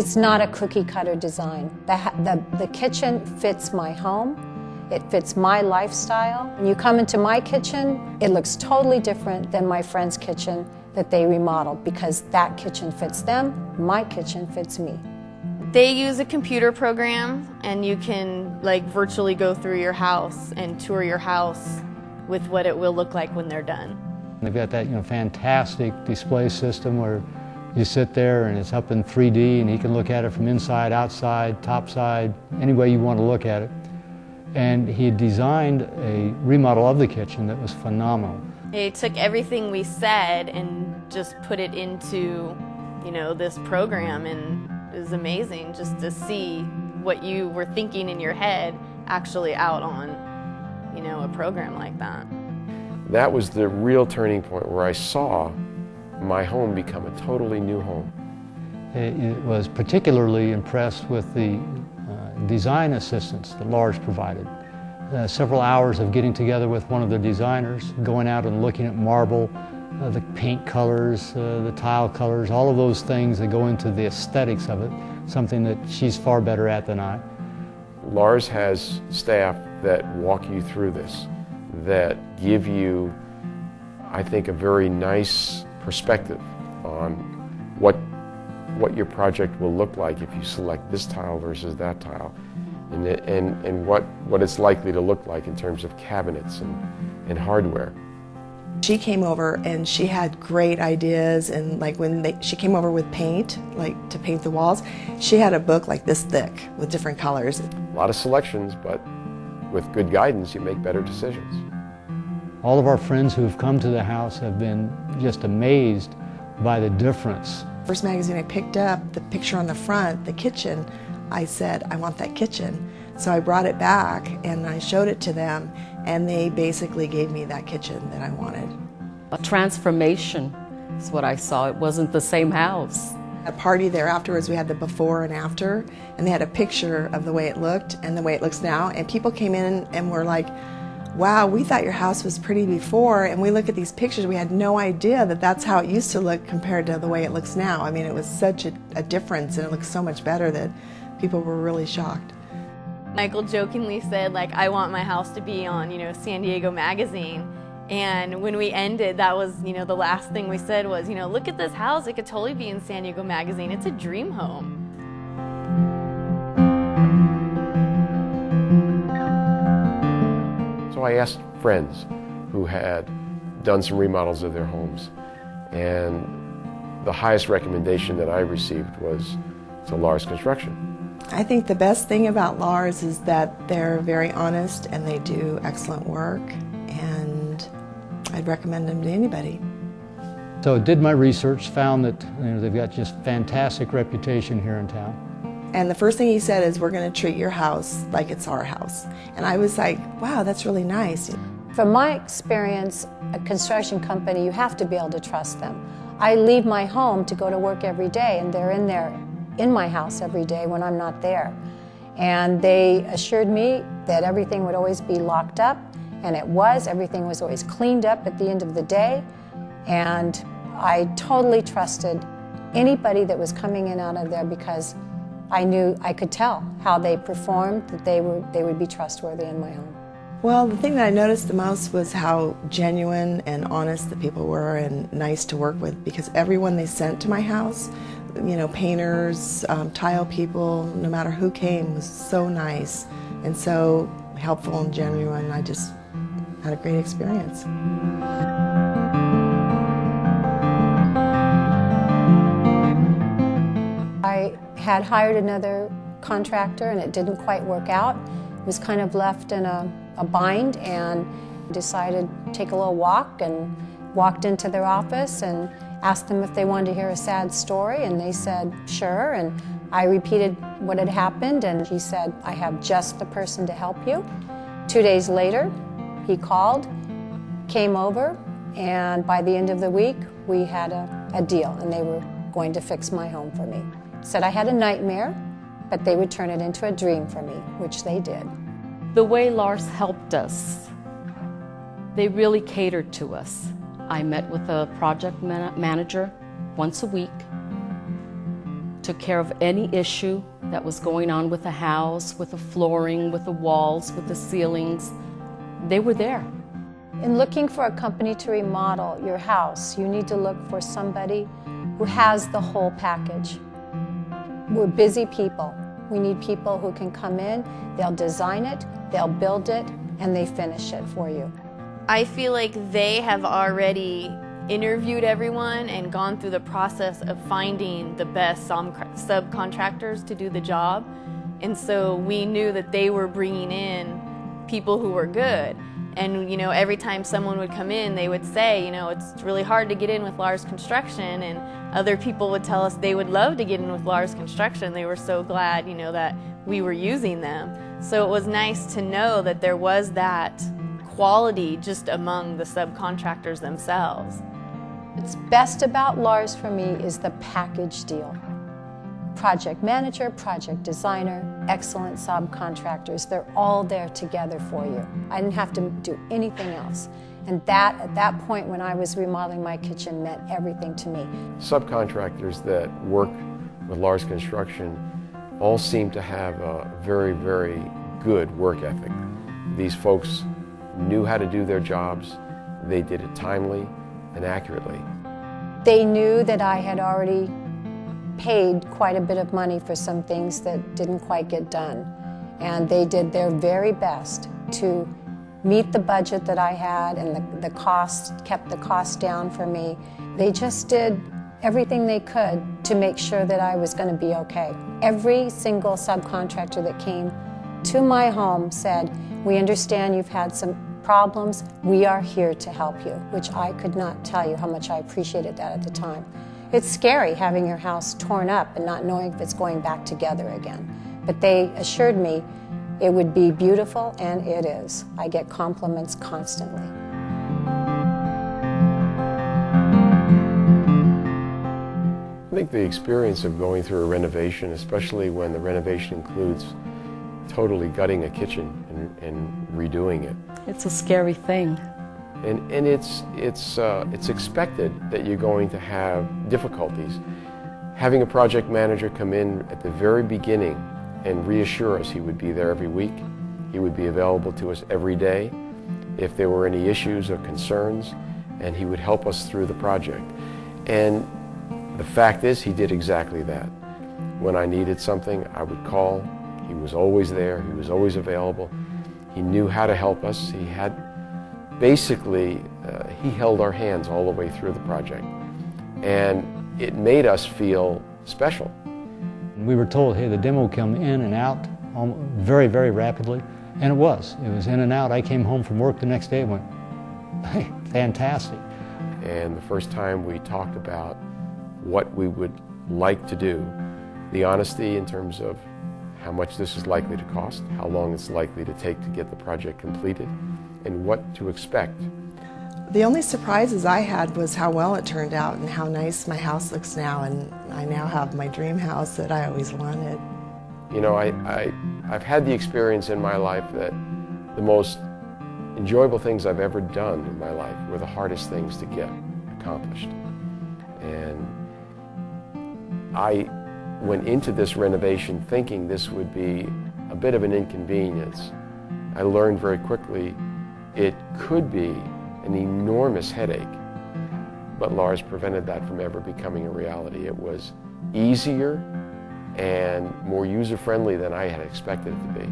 It's not a cookie cutter design. The kitchen fits my home. It fits my lifestyle. When you come into my kitchen, it looks totally different than my friend's kitchen that they remodeled, because that kitchen fits them, my kitchen fits me. They use a computer program, and you can virtually go through your house and tour your house with what it will look like when they're done. They've got that fantastic display system where you sit there and it's up in 3D and you can look at it from inside, outside, top side, any way you want to look at it. And he designed a remodel of the kitchen that was phenomenal. They took everything we said and just put it into, this program, and it was amazing just to see what you were thinking in your head actually out on, a program like that. That was the real turning point where I saw my home become a totally new home. It was particularly impressed with the design assistance that Lars provided. Several hours of getting together with one of the designers, going out and looking at marble, the paint colors, the tile colors, all of those things that go into the aesthetics of it, something that she's far better at than I. Lars has staff that walk you through this, that give you, I think, a very nice perspective on what your project will look like if you select this tile versus that tile, and what it's likely to look like in terms of cabinets and hardware. She came over and she had great ideas, and she came over with paint, to paint the walls, she had a book like this thick with different colors. A lot of selections, but with good guidance you make better decisions. All of our friends who have come to the house have been just amazed by the difference. First magazine I picked up, the picture on the front, the kitchen, I said, I want that kitchen. So I brought it back and I showed it to them, and they basically gave me that kitchen that I wanted. A transformation is what I saw. It wasn't the same house. At a party there afterwards, we had the before and after, and they had a picture of the way it looked and the way it looks now, and people came in and were like, wow, we thought your house was pretty before, and we look at these pictures, we had no idea that that's how it used to look compared to the way it looks now. I mean, it was such a difference, and it looks so much better that people were really shocked. Michael jokingly said, I want my house to be on, San Diego Magazine. And when we ended, that was, the last thing we said was, look at this house, it could totally be in San Diego Magazine. It's a dream home. So I asked friends who had done some remodels of their homes, and the highest recommendation that I received was to Lars Construction. I think the best thing about Lars is that they're very honest and they do excellent work, and I'd recommend them to anybody. So I did my research, found that they've got just fantastic reputation here in town. And the first thing he said is, we're going to treat your house like it's our house. And I was like, wow, that's really nice. From my experience, a construction company, you have to be able to trust them. I leave my home to go to work every day, and they're in my house every day when I'm not there. And they assured me that everything would always be locked up, and it was. Everything was always cleaned up at the end of the day, and I totally trusted anybody that was coming in out of there, because I could tell how they performed, that they would be trustworthy in my home. Well, the thing that I noticed the most was how genuine and honest the people were, and nice to work with, because everyone they sent to my house, painters, tile people, no matter who came, was so nice and so helpful and genuine. I just had a great experience. I had hired another contractor and it didn't quite work out. It was kind of left in a bind, and decided to take a little walk, and walked into their office and asked them if they wanted to hear a sad story, and they said sure, and I repeated what had happened, and he said, I have just the person to help you. 2 days later, he called, came over, and by the end of the week, we had a deal, and they were going to fix my home for me. Said I had a nightmare, but they would turn it into a dream for me, which they did. The way Lars helped us, they really catered to us. I met with a project manager once a week, took care of any issue that was going on with the house, with the flooring, with the walls, with the ceilings. They were there. In looking for a company to remodel your house, you need to look for somebody who has the whole package. We're busy people. We need people who can come in, they'll design it, they'll build it, and they finish it for you. I feel like they have already interviewed everyone and gone through the process of finding the best subcontractors to do the job. And so we knew that they were bringing in people who were good. And every time someone would come in, they would say, it's really hard to get in with Lars Construction, and other people would tell us they would love to get in with Lars Construction. They were so glad, that we were using them. So it was nice to know that there was that quality just among the subcontractors themselves. What's best about Lars for me is the package deal. Project manager, project designer, excellent subcontractors, they're all there together for you. I didn't have to do anything else. And that, at that point when I was remodeling my kitchen, meant everything to me. Subcontractors that work with Lars Construction all seem to have a very, very good work ethic. These folks knew how to do their jobs. They did it timely and accurately. They knew that I had already paid quite a bit of money for some things that didn't quite get done. And they did their very best to meet the budget that I had, and the cost, kept the cost down for me. They just did everything they could to make sure that I was going to be okay. Every single subcontractor that came to my home said, "We understand you've had some problems. We are here to help you," which I could not tell you how much I appreciated that at the time. It's scary having your house torn up and not knowing if it's going back together again. But they assured me it would be beautiful, and it is. I get compliments constantly. I think the experience of going through a renovation, especially when the renovation includes totally gutting a kitchen and redoing it. It's a scary thing. And it's expected that you're going to have difficulties. Having a project manager come in at the very beginning and reassure us he would be there every week, he would be available to us every day if there were any issues or concerns, and he would help us through the project. And the fact is, he did exactly that. When I needed something, I would call. He was always there. He was always available. He knew how to help us. He had basically, he held our hands all the way through the project, and it made us feel special. We were told, hey, the demo will come in and out very, very rapidly, and it was. It was in and out. I came home from work the next day and went, hey, fantastic. And the first time we talked about what we would like to do, the honesty in terms of how much this is likely to cost, how long it's likely to take to get the project completed, and what to expect. The only surprises I had was how well it turned out and how nice my house looks now, and I now have my dream house that I always wanted. You know, I've had the experience in my life that the most enjoyable things I've ever done in my life were the hardest things to get accomplished. And I went into this renovation thinking this would be a bit of an inconvenience. I learned very quickly it could be an enormous headache, but Lars prevented that from ever becoming a reality. It was easier and more user-friendly than I had expected it to be.